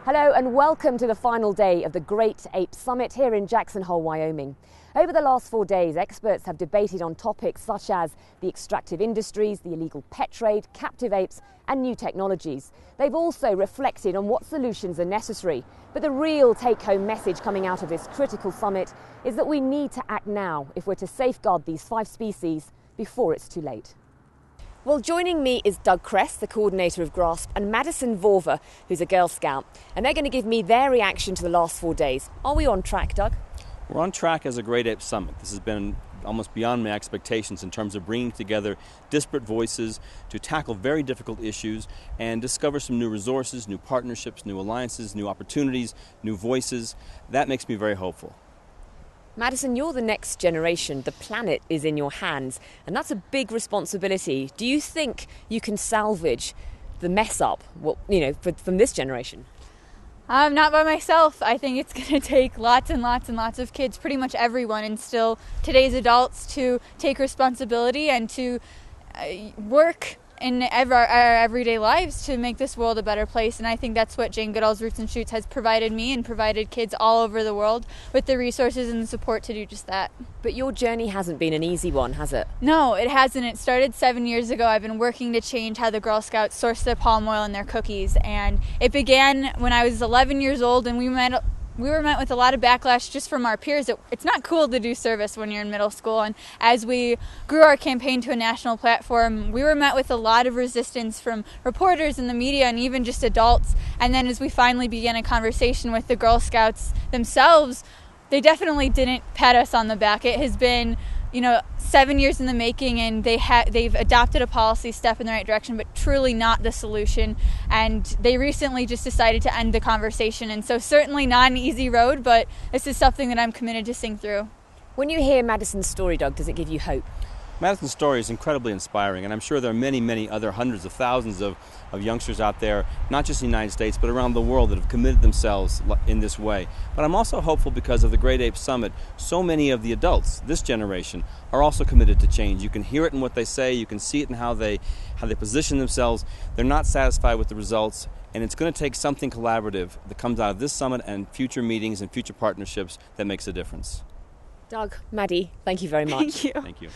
Hello and welcome to the final day of the Great Apes Summit here in Jackson Hole, Wyoming. Over the last 4 days, experts have debated on topics such as the extractive industries, the illegal pet trade, captive apes and new technologies. They've also reflected on what solutions are necessary. But the real take-home message coming out of this critical summit is that we need to act now if we're to safeguard these 5 species before it's too late. Well, joining me is Doug Cress, the coordinator of GRASP, and Madison Vorva, who's a Girl Scout. And they're going to give me their reaction to the last 4 days. Are we on track, Doug? We're on track as a Great Apes Summit. This has been almost beyond my expectations in terms of bringing together disparate voices to tackle very difficult issues and discover some new resources, new partnerships, new alliances, new opportunities, new voices. That makes me very hopeful. Madison, you're the next generation. The planet is in your hands, and that's a big responsibility. Do you think you can salvage the mess up, from this generation? Not by myself. I think it's going to take lots and lots and lots of kids, pretty much everyone, and still today's adults to take responsibility and to work in our everyday lives to make this world a better place. And I think that's what Jane Goodall's Roots and Shoots has provided me and provided kids all over the world with the resources and the support to do just that. But your journey hasn't been an easy one, has it? No, it hasn't. It started 7 years ago. I've been working to change how the Girl Scouts source their palm oil in their cookies. And it began when I was 11 years old, and we were met with a lot of backlash just from our peers. It's not cool to do service when you're in middle school. And as we grew our campaign to a national platform, we were met with a lot of resistance from reporters in the media and even just adults. And then as we finally began a conversation with the Girl Scouts themselves, they definitely didn't pat us on the back. It has been 7 years in the making, and they've adopted a policy step in the right direction, but truly not the solution. And they recently just decided to end the conversation. And so certainly not an easy road, but this is something that I'm committed to sing through. When you hear Madison's story, Doug, does it give you hope? Madison's story is incredibly inspiring, and I'm sure there are many, many other hundreds of thousands of youngsters out there, not just in the United States, but around the world that have committed themselves in this way. But I'm also hopeful because of the Great Apes Summit. So many of the adults, this generation, are also committed to change. You can hear it in what they say, you can see it in how they position themselves. They're not satisfied with the results, and it's going to take something collaborative that comes out of this summit and future meetings and future partnerships that makes a difference. Doug, Maddie, thank you very much. Thank you. Thank you.